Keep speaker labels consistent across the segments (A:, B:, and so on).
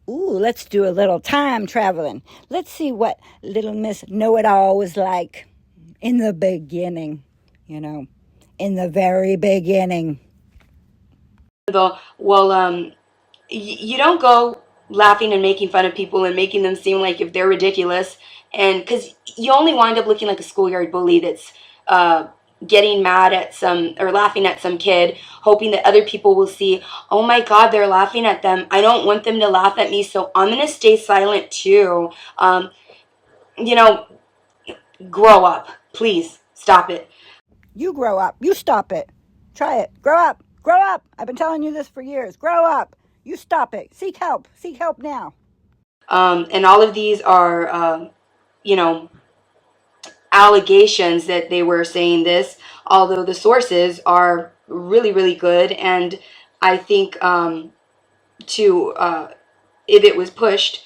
A: Ooh, let's do a little time traveling. Let's see what little Miss Know-It-All was like in the beginning, in the very beginning.
B: Well, you don't go laughing and making fun of people and making them seem like if they're ridiculous, and because you only wind up looking like a schoolyard bully that's getting mad at some or laughing at some kid, hoping that other people will see, oh my god, they're laughing at them, I don't want them to laugh at me, so I'm gonna stay silent too. You know Grow up, please. Stop it.
A: You grow up. You stop it. Try it. Grow up. Grow up. I've been telling you this for years. Grow up. You stop it. Seek help. Seek help now.
B: And all of these are, allegations that they were saying this, although the sources are really, really good. And I think if it was pushed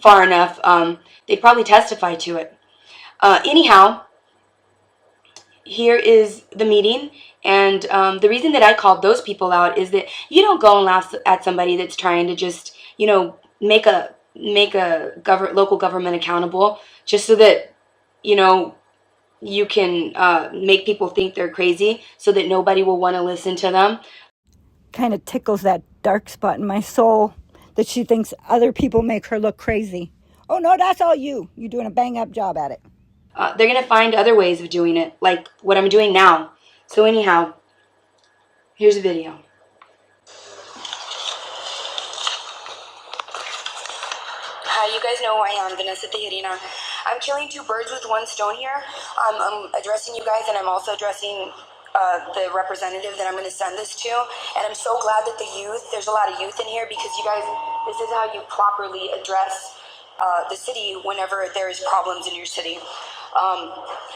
B: far enough, they'd probably testify to it. Anyhow, here is the meeting. And the reason that I called those people out is that you don't go and laugh at somebody that's trying to just, make a local government accountable just so that, you can make people think they're crazy so that nobody will want to listen to them.
A: Kind of tickles that dark spot in my soul that she thinks other people make her look crazy. Oh no, that's all you. You're doing a bang up job at it.
B: They're going to find other ways of doing it, like what I'm doing now. So anyhow, here's a video. Hi, you guys know who I am, Vanessa Tejerina. I'm killing two birds with one stone here. I'm addressing you guys, and I'm also addressing the representative that I'm going to send this to. And I'm so glad that there's a lot of youth in here, because you guys, this is how you properly address the city whenever there's problems in your city.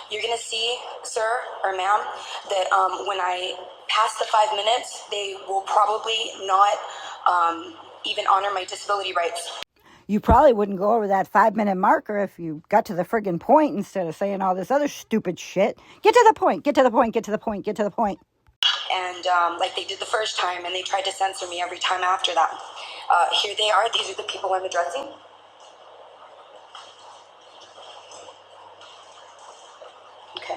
B: You're going to see, sir or ma'am, that when I pass the 5 minutes, they will probably not even honor my disability rights.
A: You probably wouldn't go over that 5-minute marker if you got to the friggin' point instead of saying all this other stupid shit. Get to the point, get to the point, get to the point, get to the point.
B: And like they did the first time, and they tried to censor me every time after that. Here they are. These are the people I'm addressing. Okay.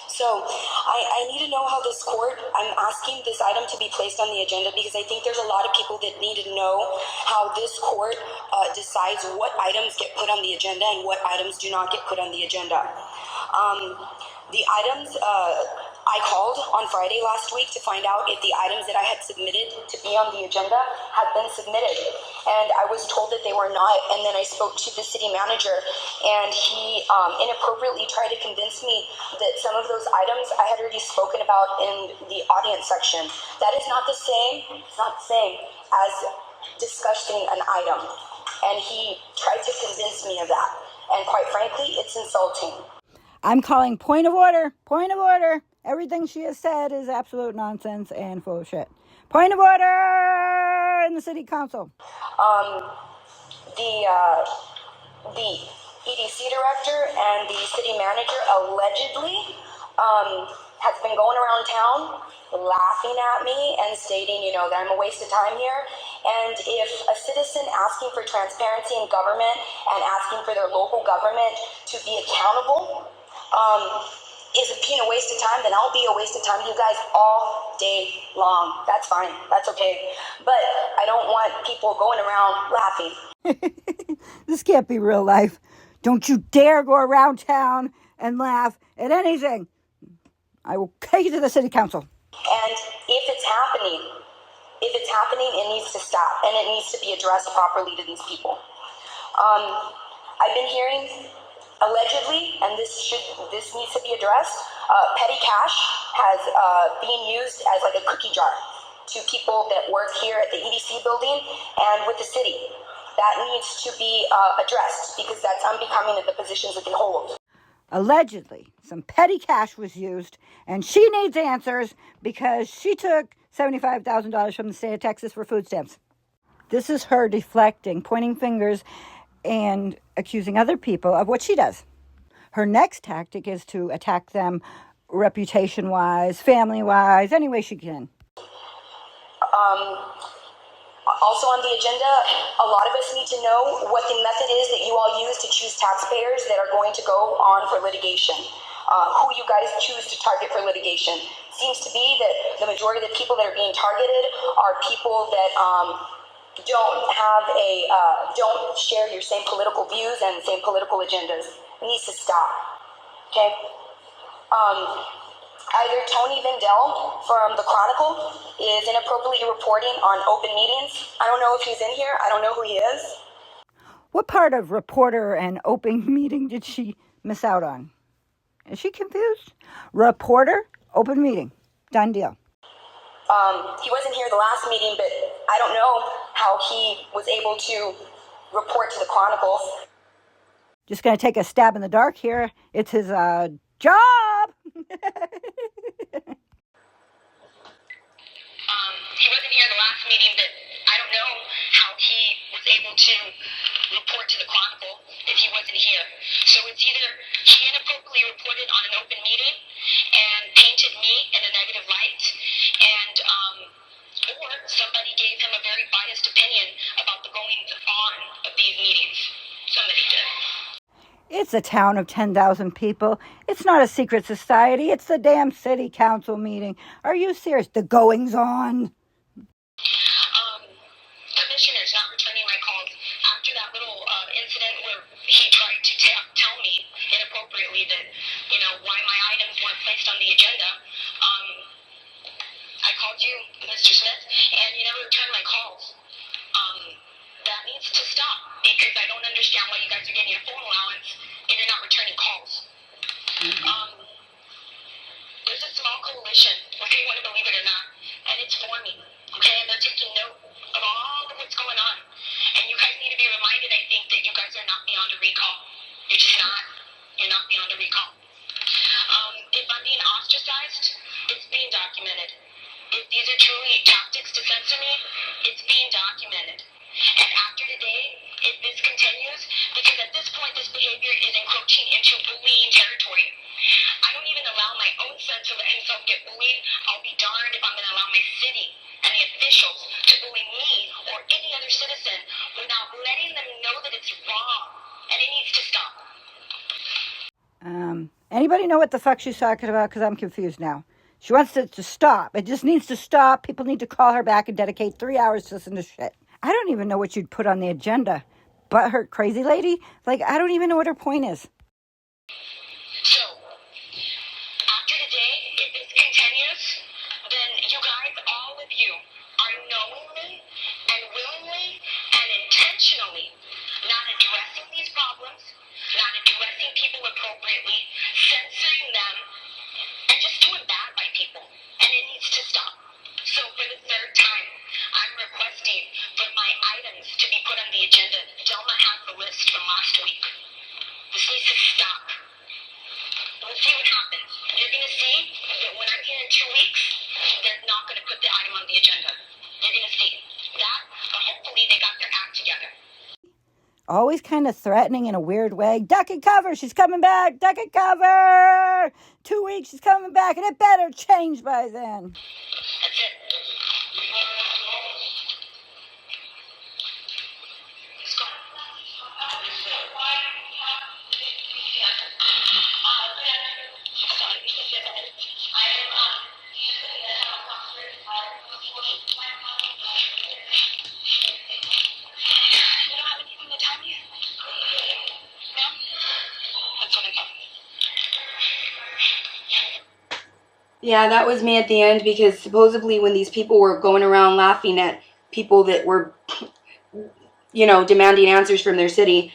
B: So I need to know how this court, I'm asking this item to be placed on the agenda because I think there's a lot of people that need to know how this court decides what items get put on the agenda and what items do not get put on the agenda. The items, I called on Friday last week to find out if the items that I had submitted to be on the agenda had been submitted. And I was told that they were not. And then I spoke to the city manager, and he inappropriately tried to convince me that some of those items I had already spoken about in the audience section. That is not the same. It's not the same as discussing an item. And he tried to convince me of that. And quite frankly, it's insulting.
A: I'm calling point of order. Point of order. Everything she has said is absolute nonsense and full of shit. Point of order in the city council.
B: The EDC director and the city manager allegedly has been going around town laughing at me and stating, that I'm a waste of time here. And if a citizen asking for transparency in government and asking for their local government to be accountable is being a waste of time, then I'll be a waste of time to you guys all day long. That's fine. That's okay. But I don't want people going around laughing.
A: This can't be real life. Don't you dare go around town and laugh at anything. I will take you to the city council.
B: And if it's happening, it needs to stop, and it needs to be addressed properly to these people. I've been hearing allegedly, and this needs to be addressed, petty cash has been used as like a cookie jar to people that work here at the EDC building and with the city. That needs to be addressed because that's unbecoming of the positions that they hold.
A: Allegedly, some petty cash was used, and she needs answers because she took $75,000 from the state of Texas for food stamps. This is her deflecting, pointing fingers, and accusing other people of what she does. Her next tactic is to attack them reputation-wise, family-wise, any way she can.
B: Also on the agenda, a lot of us need to know what the method is that you all use to choose taxpayers that are going to go on for litigation. Who you guys choose to target for litigation. Seems to be that the majority of the people that are being targeted are people that don't share your same political views and same political agendas. It needs to stop. Okay? Either Tony Vendel from the Chronicle is inappropriately reporting on open meetings. I don't know if he's in here. I don't know who he is.
A: What part of reporter and open meeting did she miss out on? Is she confused? Reporter, open meeting. Done deal.
B: He wasn't here the last meeting, but I don't know how he was able to report to the Chronicle.
A: Just going to take a stab in the dark here. It's his job.
B: He wasn't here the last meeting, but I don't know how he was able to report to the Chronicle if he wasn't here. So it's either he inappropriately reported on an open meeting and painted me in a negative light, and or somebody gave him a very biased opinion about the goings on of these meetings. Somebody did.
A: It's a town of 10,000 people. It's not a secret society. It's the damn city council meeting. Are you serious? The goings on.
B: Commissioners not returning my calls after that little incident where he tried to tell me inappropriately that, why my items weren't placed on the agenda. I called you, Mr. Smith, and you never returned my calls. That needs to stop because I don't understand why you guys are getting a phone allowance and you're not returning calls. There's a small coalition, whether you want to believe it or not, and it's forming, okay? And they're taking note of all of what's going on. And you guys need to be reminded, I think, that you guys are not beyond a recall. You're just not. You're not beyond a recall. If I'm being ostracized, it's being documented. If these are truly tactics to censor me, it's being documented. And after today, if this continues, because at this point this behavior is encroaching into bullying territory. I don't even allow my own son to let himself get bullied. I'll be darned if I'm going to allow my city and the officials to bully me or any other citizen without letting them know that it's wrong. And it needs to stop.
A: Anybody know what the fuck she's talking about? Because I'm confused now. She wants it to stop. It just needs to stop. People need to call her back and dedicate 3 hours to listen to shit. I don't even know what you'd put on the agenda. Butthurt crazy lady? Like, I don't even know what her point is.
B: So, after today, if this continues, then you guys, all of you, are knowingly and willingly and intentionally not addressing these problems, not addressing people appropriately, censoring them, and just doing bad by people. And it needs to stop. So for the third time, I'm requesting for my items to be put on the agenda. Delma has the list from last week. This needs to stop. We'll see what happens. You're going to see that when I'm here in 2 weeks, they're not going to put the item on the agenda. You're going to see that, but hopefully they got their act together.
A: Always kind of threatening in a weird way. Duck and cover. She's coming back. Duck and cover. 2 weeks. She's coming back. And it better change by then.
B: That's it. Let's go. You don't have anything to tell me? No? That's what I got. Yeah, that was me at the end because supposedly when these people were going around laughing at people that were, demanding answers from their city,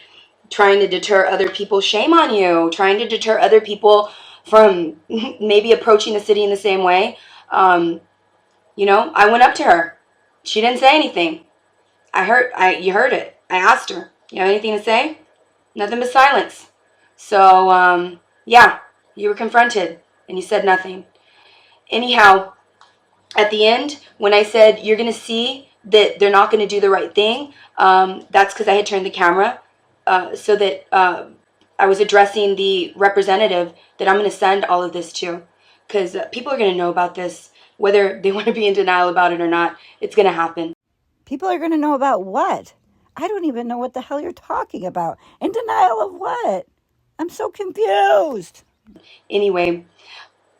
B: trying to deter other people, shame on you, trying to deter other people from maybe approaching the city in the same way. I went up to her. She didn't say anything. You heard it. I asked her, you have anything to say? Nothing but silence. So, you were confronted and you said nothing. Anyhow, at the end, when I said, you're going to see that they're not going to do the right thing, that's because I had turned the camera so that I was addressing the representative that I'm going to send all of this to. Because people are going to know about this, whether they want to be in denial about it or not. It's going to happen.
A: People are going to know about what? I don't even know what the hell you're talking about. In denial of what? I'm so confused.
B: Anyway,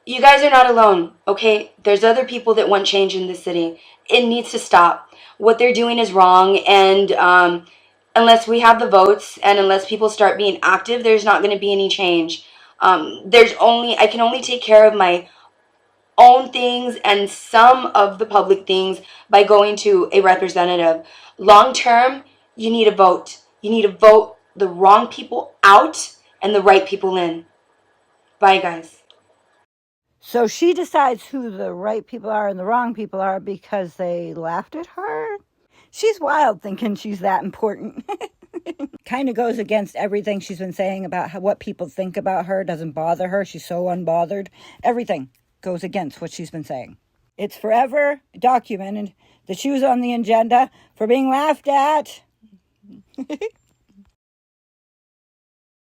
B: you guys are not alone, okay? There's other people that want change in this city. It needs to stop. What they're doing is wrong, and unless we have the votes and unless people start being active, there's not going to be any change. I can only take care of my own things and some of the public things by going to a representative. Long term, you need a vote. You need to vote the wrong people out and the right people in. Bye, guys.
A: So she decides who the right people are and the wrong people are because they laughed at her? She's wild thinking she's that important. Kind of goes against everything she's been saying about what people think about her. Doesn't bother her. She's so unbothered. Everything goes against what she's been saying. It's forever documented that she was on the agenda for being laughed at.